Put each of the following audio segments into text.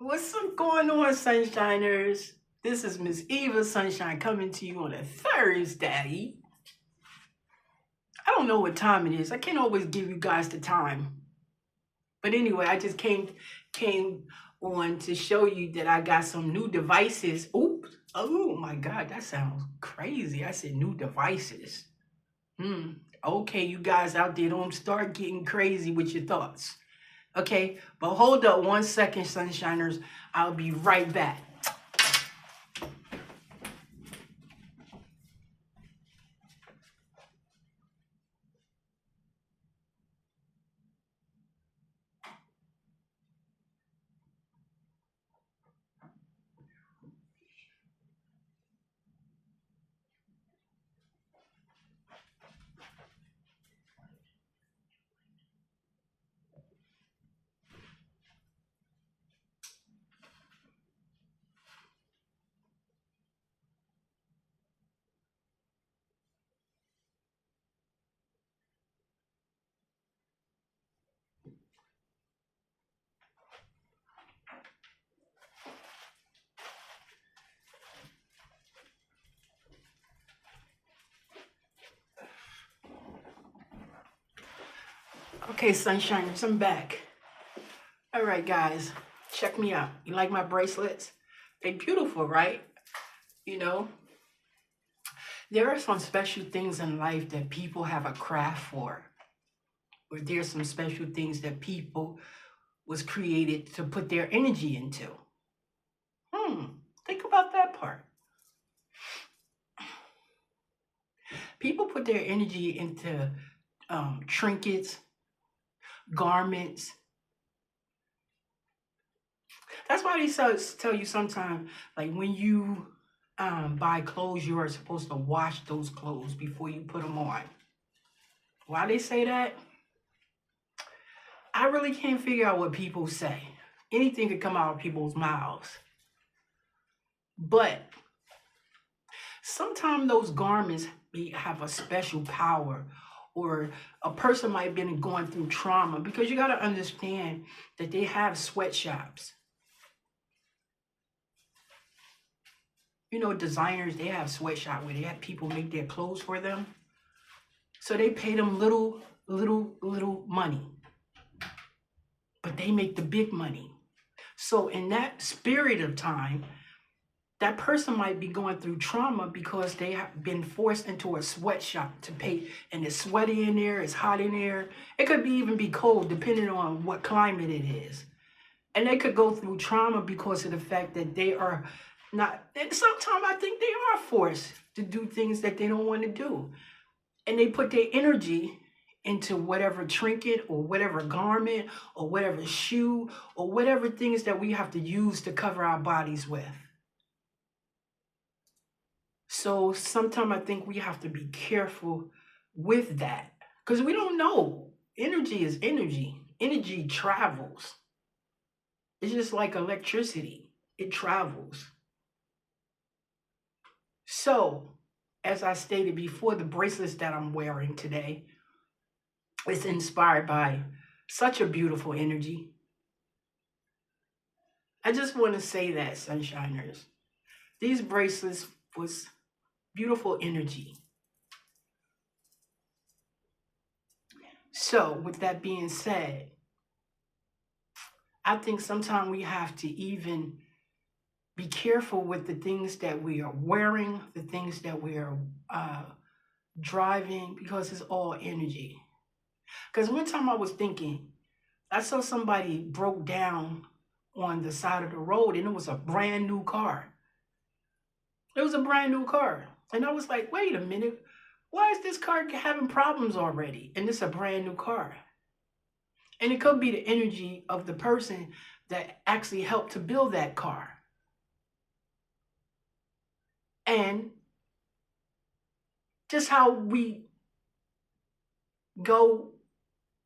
What's going on, Sunshiners? This is Miss Eva Sunshine coming to you on a Thursday. I don't know what time it is. I can't always give you guys the time. But anyway, I just came on to show you that I got some new devices. Oops. Oh my God, that sounds crazy. I said new devices. Okay, you guys out there, don't start getting crazy with your thoughts. Okay, but hold up 1 second, Sunshiners. I'll be right back. Okay, Sunshiners, I'm back. All right, guys, check me out. You like my bracelets? They're beautiful, right? You know, there are some special things in life that people have a craft for, or there's some special things that people was created to put their energy into. Think about that part. People put their energy into trinkets, garments. That's why they tell you sometimes, like when you buy clothes, you are supposed to wash those clothes before you put them on. Why they say that? I really can't figure out what people say. Anything could come out of people's mouths. But sometimes those garments have a special power, or a person might have been going through trauma, because you got to understand that they have sweatshops. You know, designers, they have sweatshop where they have people make their clothes for them. So they pay them little money, but they make the big money. So in that spirit of time, that person might be going through trauma because they have been forced into a sweatshop to pay, and it's sweaty in there, it's hot in there. It could even be cold depending on what climate it is. And they could go through trauma because of the fact that they are not, and sometimes I think they are forced to do things that they don't want to do. And they put their energy into whatever trinket or whatever garment or whatever shoe or whatever things that we have to use to cover our bodies with. So sometimes I think we have to be careful with that, because we don't know. Energy is energy. Energy travels. It's just like electricity. It travels. So, as I stated before, the bracelets that I'm wearing today is inspired by such a beautiful energy. I just want to say that, Sunshiners. These bracelets was beautiful energy. So, with that being said, I think sometimes we have to even be careful with the things that we are wearing, the things that we are driving, because it's all energy. Because one time I was thinking, I saw somebody broke down on the side of the road, and it was a brand new car. It was a brand new car. And I was like, wait a minute, why is this car having problems already? And it's a brand new car. And it could be the energy of the person that actually helped to build that car. And just how we go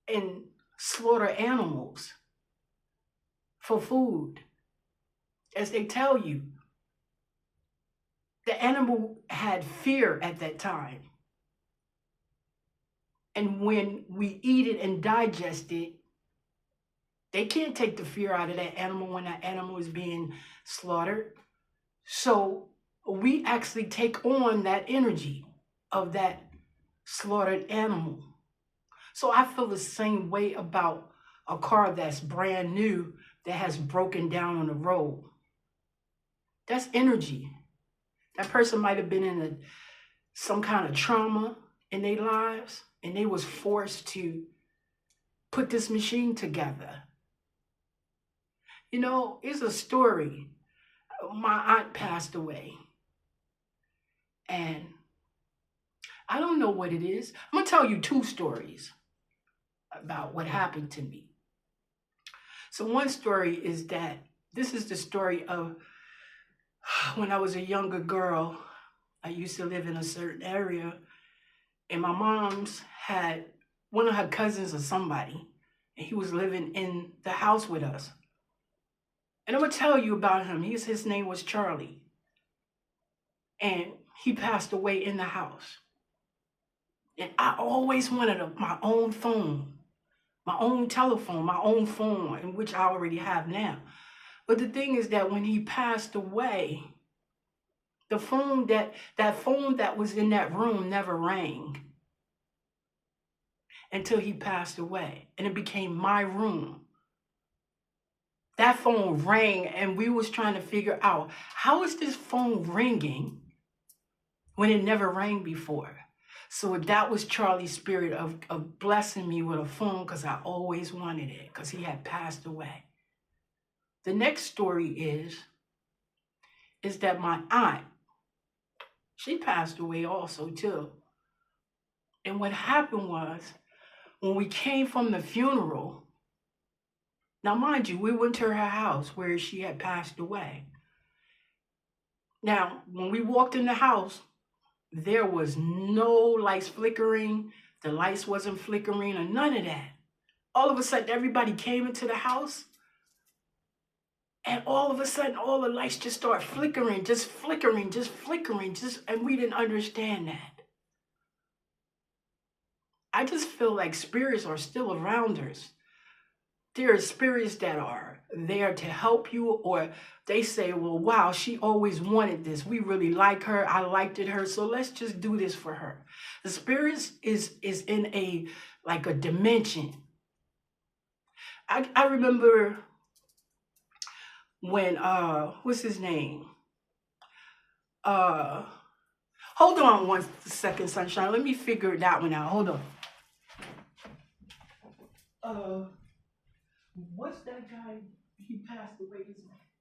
and slaughter animals for food. As they tell you, the animal had fear at that time. And when we eat it and digest it, they can't take the fear out of that animal when that animal was being slaughtered. So we actually take on that energy of that slaughtered animal. So I feel the same way about a car that's brand new that has broken down on the road. That's energy. That person might have been in some kind of trauma in their lives, and they was forced to put this machine together. You know, it's a story. My aunt passed away, and I don't know what it is. I'm going to tell you two stories about what happened to me. So one story is that this is the story of when I was a younger girl. I used to live in a certain area, and my mom's had one of her cousins or somebody, and he was living in the house with us. And I'm going to tell you about him. His name was Charlie, and he passed away in the house. And I always wanted my own phone, my own telephone, my own phone, in which I already have now. But the thing is that when he passed away, the phone that phone that was in that room never rang until he passed away, and it became my room. That phone rang, and we was trying to figure out, how is this phone ringing when it never rang before? So that was Charlie's spirit of blessing me with a phone, because I always wanted it, because he had passed away. The next story is that my aunt, she passed away also too. And what happened was, when we came from the funeral, now mind you, we went to her house where she had passed away. Now, when we walked in the house, there was no lights flickering. The lights wasn't flickering or none of that. All of a sudden, everybody came into the house, and all of a sudden, all the lights just start flickering, and we didn't understand that. I just feel like spirits are still around us. There are spirits that are there to help you, or they say, well, wow, she always wanted this. We really like her. I liked her. So let's just do this for her. The spirits is in a dimension. I remember when, what's his name? Hold on one second, Sunshine. Let me figure that one out. Hold on. What's that guy? He passed away,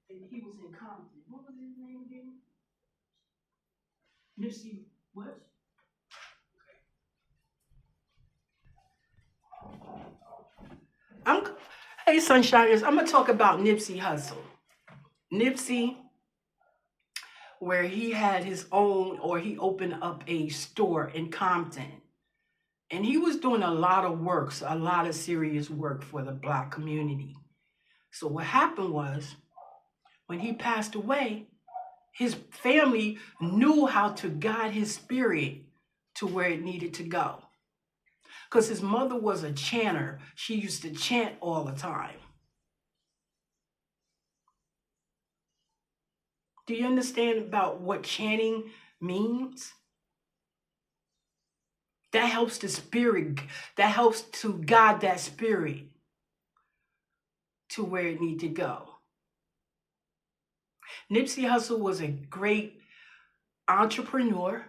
and he was in Compton. What was his name again? Nipsey, what? Hey, Sunshiners, I'm going to talk about Nipsey Hussle. Nipsey, where he had his own, or he opened up a store in Compton. And he was doing a lot of work, a lot of serious work for the Black community. So what happened was, when he passed away, his family knew how to guide his spirit to where it needed to go. Because his mother was a chanter. She used to chant all the time. Do you understand about what chanting means? That helps the spirit, that helps to guide that spirit to where it needs to go. Nipsey Hussle was a great entrepreneur.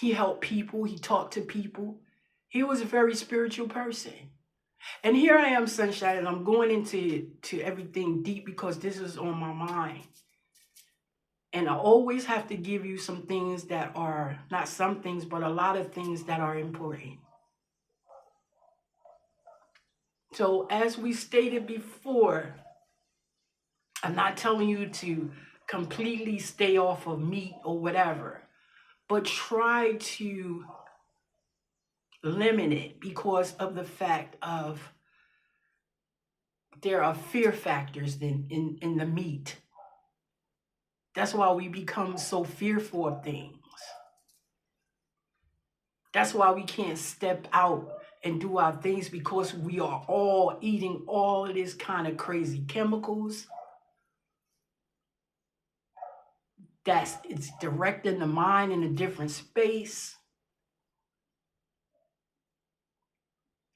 He helped people. He talked to people. He was a very spiritual person. And here I am, Sunshine, and I'm going into everything deep because this is on my mind. And I always have to give you some things that are, not some things, but a lot of things that are important. So as we stated before, I'm not telling you to completely stay off of meat or whatever, but try to limit it because of the fact of there are fear factors in the meat. That's why we become so fearful of things. That's why we can't step out and do our things, because we are all eating all of this kind of crazy chemicals. it's directing the mind in a different space.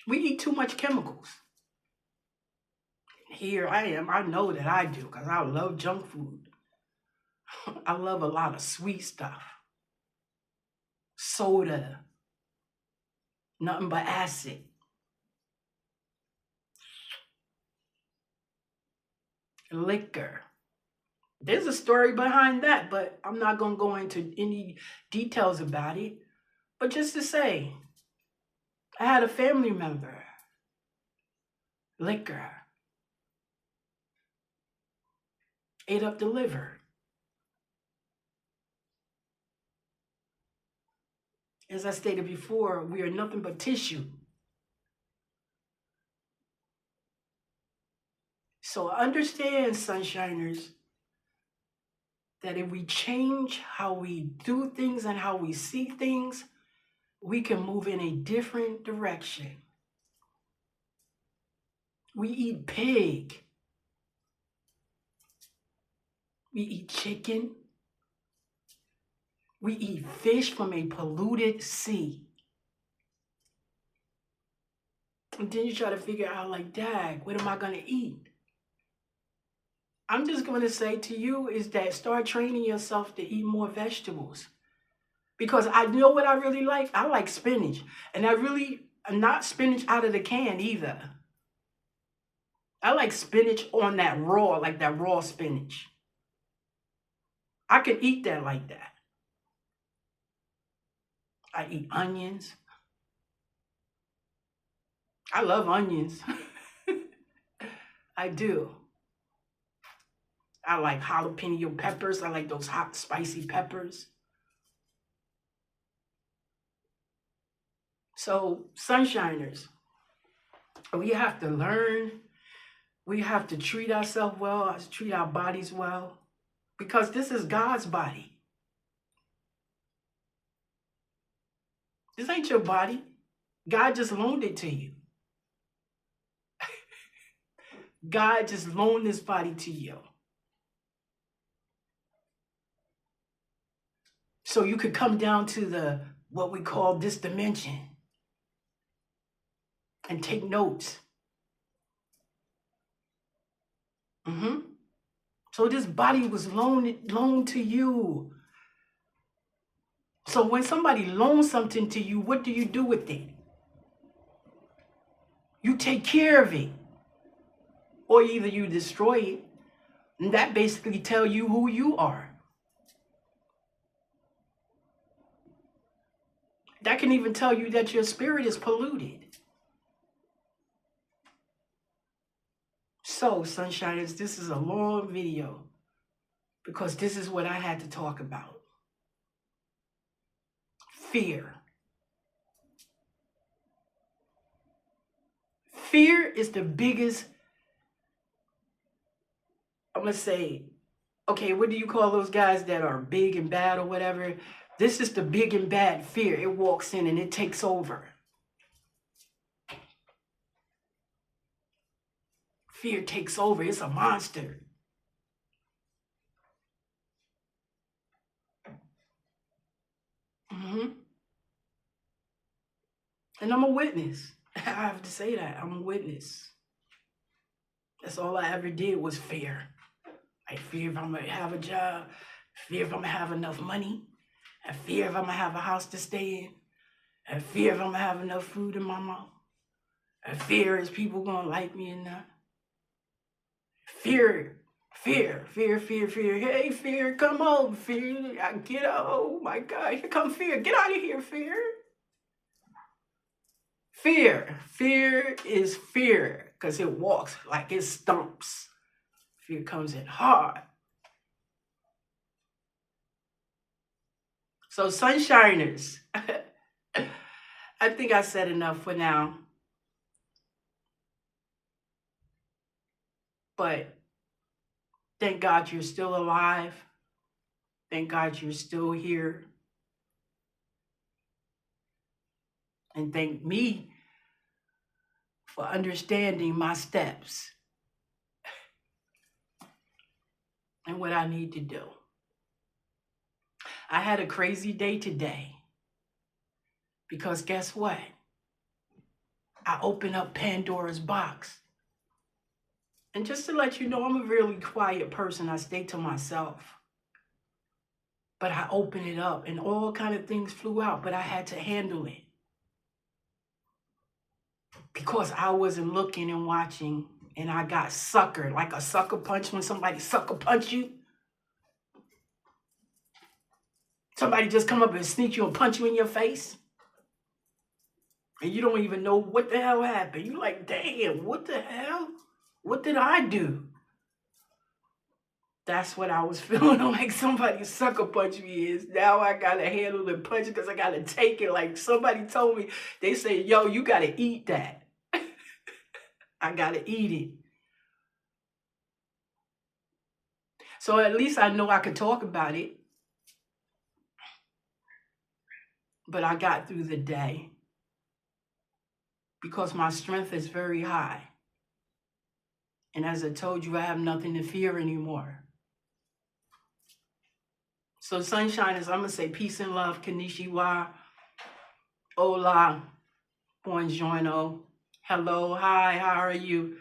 We eat too much chemicals. Here I am. I know that I do because I love junk food. I love a lot of sweet stuff. Soda. Nothing but acid. Liquor. There's a story behind that, but I'm not going to go into any details about it. But just to say, I had a family member. Liquor. Ate up the liver. As I stated before, we are nothing but tissue. So understand, sunshiners, that if we change how we do things and how we see things, we can move in a different direction. We eat pig. We eat chicken. We eat fish from a polluted sea. And then you try to figure out, like, dag, what am I going to eat? I'm just going to say to you is that start training yourself to eat more vegetables. Because I know what I really like. I like spinach. And I'm not spinach out of the can either. I like spinach on that raw, like that raw spinach. I can eat that like that. I eat onions. I love onions. I do. I like jalapeno peppers. I like those hot, spicy peppers. So, sunshiners, we have to learn. We have to treat ourselves well, treat our bodies well, because this is God's body. This ain't your body. God just loaned it to you. God just loaned this body to you. So you could come down to what we call this dimension and take notes. So this body was loaned to you. So when somebody loans something to you, what do you do with it? You take care of it. Or either you destroy it. And that basically tells you who you are. That can even tell you that your spirit is polluted. So, sunshiners, this is a long video because this is what I had to talk about. Fear. Fear is the biggest, I'm going to say, okay, what do you call those guys that are big and bad or whatever? This is the big and bad fear. It walks in and it takes over. Fear takes over. It's a monster. And I'm a witness. I have to say that. I'm a witness. That's all I ever did was fear. I fear if I'm going to have a job. Fear if I'm going to have enough money. I fear if I'm going to have a house to stay in. I fear if I'm going to have enough food in my mouth. I fear is people going to like me or not. Fear. Hey, fear, come on, fear. Get out. Oh, my God. Here come fear. Get out of here, fear. Fear is fear because it walks like it stomps. Fear comes in hard. So, sunshiners, I think I said enough for now. But thank God you're still alive. Thank God you're still here. And thank me for understanding my steps and what I need to do. I had a crazy day today because guess what? I opened up Pandora's box. And just to let you know, I'm a really quiet person. I stay to myself. But I opened it up and all kind of things flew out, but I had to handle it. Because I wasn't looking and watching, and I got suckered, like a sucker punch when somebody sucker punch you. Somebody just come up and sneak you and punch you in your face. And you don't even know what the hell happened. You like, damn, what the hell? What did I do? That's what I was feeling like somebody sucker punch me is. Now I got to handle the punch because I got to take it. Like somebody told me, they say, yo, you got to eat that. I got to eat it. So at least I know I could talk about it. But I got through the day because my strength is very high. And as I told you, I have nothing to fear anymore. So Sunshiners, I'm going to say peace and love, konnichiwa, hola, buongiorno, hello, hi, how are you?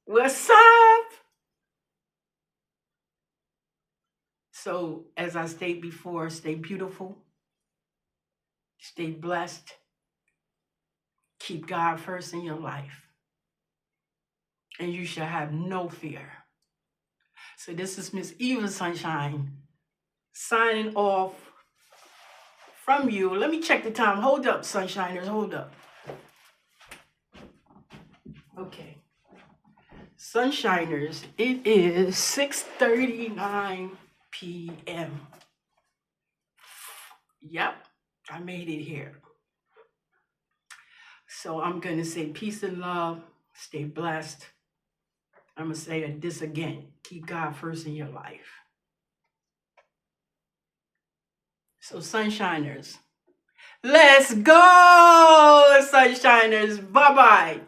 What's up? So as I stated before, stay beautiful, stay blessed, keep God first in your life, and you shall have no fear. So this is Miss Eva Sunshine signing off from you. Let me check the time. Hold up, Sunshiners, hold up. Okay. Sunshiners, it is 6:39 p.m. Yep, I made it here. So I'm going to say peace and love. Stay blessed. I'm going to say this again. Keep God first in your life. So Sunshiners, let's go, Sunshiners. Bye-bye.